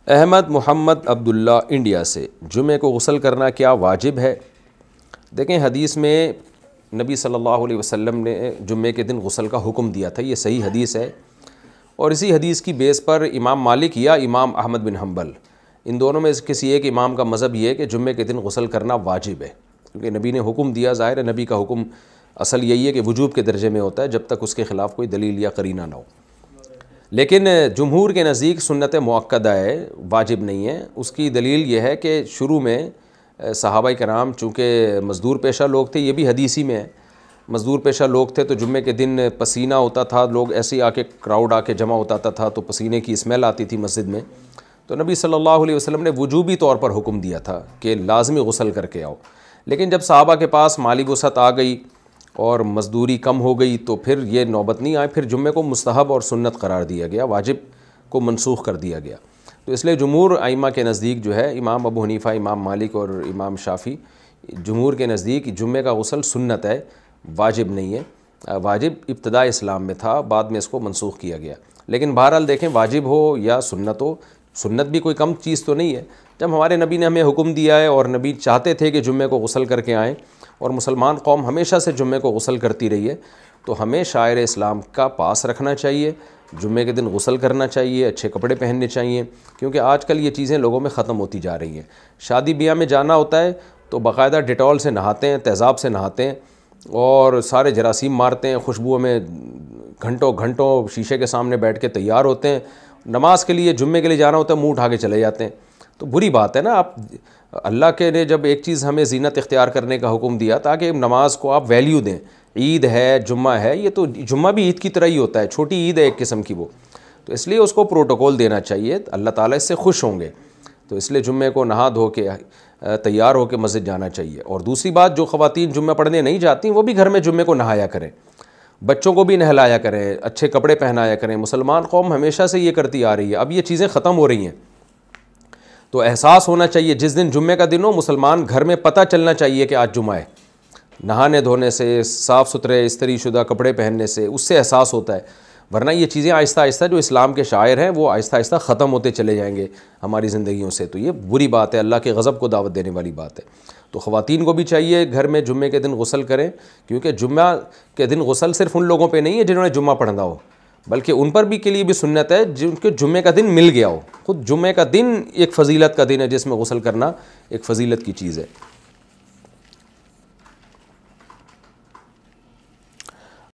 احمد محمد عبداللہ India سے، جمعے کو غسل کرنا کیا واجب ہے؟ دیکھیں حدیث میں نبی صلی اللہ علیہ وسلم نے جمعے کے دن غسل کا حکم دیا تھا، یہ صحیح حدیث ہے، اور اسی حدیث کی بیس پر امام مالک یا امام احمد بن حنبل ان دونوں میں کسی ایک امام کا مذہب یہ ہے کہ جمعے کے دن غسل کرنا واجب ہے، کیونکہ نبی نے حکم دیا۔ ظاہر ہے نبی کا حکم اصل یہی ہے کہ وجوب کے درجے میں ہوتا ہے جب تک اس کے خلاف کوئی دلیل یا قرینہ نہ ہو، لیکن جمہور کے نزدیک سنت مؤکدہ ہے، واجب نہیں ہے۔ اس کی دلیل یہ ہے کہ شروع میں صحابہ کرام چونکہ مزدور پیشہ لوگ تھے، یہ بھی حدیثی میں ہے، مزدور پیشہ لوگ تھے تو جمعے کے دن پسینہ ہوتا تھا، لوگ ایسے ہی کراؤڈ آ کے جمع ہوتا تھا تو پسینے کی اسمیل آتی تھی مسجد میں، تو نبی صلی اللہ علیہ وسلم نے وجوبی طور پر حکم دیا تھا کہ لازمی غسل کر کے آؤ۔ لیکن جب صحابہ کے پاس مالی وسعت آ گئی اور مزدوری کم ہو گئی تو پھر یہ نوبت نہیں آئی، پھر جمعے کو مستحب اور سنت قرار دیا گیا، واجب کو منسوخ کر دیا گیا۔ تو اس لیے جمہور ائمہ کے نزدیک جو ہے، امام ابو حنیفہ، امام مالک اور امام شافعی، جمہور کے نزدیک جمعے کا غسل سنت ہے، واجب نہیں ہے۔ واجب ابتداء اسلام میں تھا، بعد میں اس کو منسوخ کیا گیا۔ لیکن بہرحال دیکھیں واجب ہو یا سنت ہو، سنت بھی کوئی کم چیز تو نہیں ہے۔ جب ہمارے نبی نے ہمیں حکم دیا ہے اور نبی چاہتے تھے کہ جمعے کو غسل کر کے آئیں، اور مسلمان قوم ہمیشہ سے جمعے کو غسل کرتی رہی ہے، تو ہمیں شاعر اسلام کا پاس رکھنا چاہیے، جمعے کے دن غسل کرنا چاہیے، اچھے کپڑے پہننے چاہیے، کیونکہ آج کل یہ چیزیں لوگوں میں ختم ہوتی جا رہی ہیں۔ شادی بیاہ میں جانا ہوتا ہے تو باقاعدہ ڈیٹول سے نہاتے ہیں، تیزاب سے نہاتے ہیں، اور سارے جراثیم مارتے ہیں، خوشبوؤں میں گھنٹوں گھنٹوں شیشے کے سامنے بیٹھ کے تیار ہوتے ہیں، نماز کے لیے جمعے کے لیے جانا ہوتا ہے منہ اٹھا کے چلے جاتے ہیں۔ تو بری بات ہے نا، آپ اللہ کے نے جب ایک چیز ہمیں زینت اختیار کرنے کا حکم دیا تاکہ نماز کو آپ ویلیو دیں، عید ہے، جمعہ ہے، یہ تو جمعہ بھی عید کی طرح ہی ہوتا ہے، چھوٹی عید ہے ایک قسم کی وہ، تو اس لیے اس کو پروٹوکول دینا چاہیے، اللہ تعالیٰ اس سے خوش ہوں گے، تو اس لیے جمعے کو نہا دھو کے تیار ہو کے مسجد جانا چاہیے۔ اور دوسری بات، جو خواتین جمعہ پڑھنے نہیں جاتی وہ بھی گھر میں جمعے کو نہایا کریں، بچوں کو بھی نہلایا کریں، اچھے کپڑے پہنایا کریں۔ مسلمان قوم ہمیشہ سے یہ کرتی آ رہی ہے، اب یہ چیزیں ختم ہو رہی ہیں، تو احساس ہونا چاہیے جس دن جمعے کا دن ہو، مسلمان گھر میں پتہ چلنا چاہیے کہ آج جمعہ ہے، نہانے دھونے سے، صاف ستھرے استری شدہ کپڑے پہننے سے اس سے احساس ہوتا ہے، ورنہ یہ چیزیں آہستہ آہستہ جو اسلام کے شاعر ہیں وہ آہستہ آہستہ ختم ہوتے چلے جائیں گے ہماری زندگیوں سے، تو یہ بری بات ہے، اللہ کے غضب کو دعوت دینے والی بات ہے۔ تو خواتین کو بھی چاہیے گھر میں جمعے کے دن غسل کریں، کیونکہ جمعہ کے دن غسل صرف ان لوگوں پہ نہیں ہے جنہوں نے جمعہ پڑھنا ہو، بلکہ ان پر بھی کے لیے بھی سنت ہے جن کے جمعے کا دن مل گیا ہو۔ خود جمعے کا دن ایک فضیلت کا دن ہے جس میں غسل کرنا ایک فضیلت کی چیز ہے۔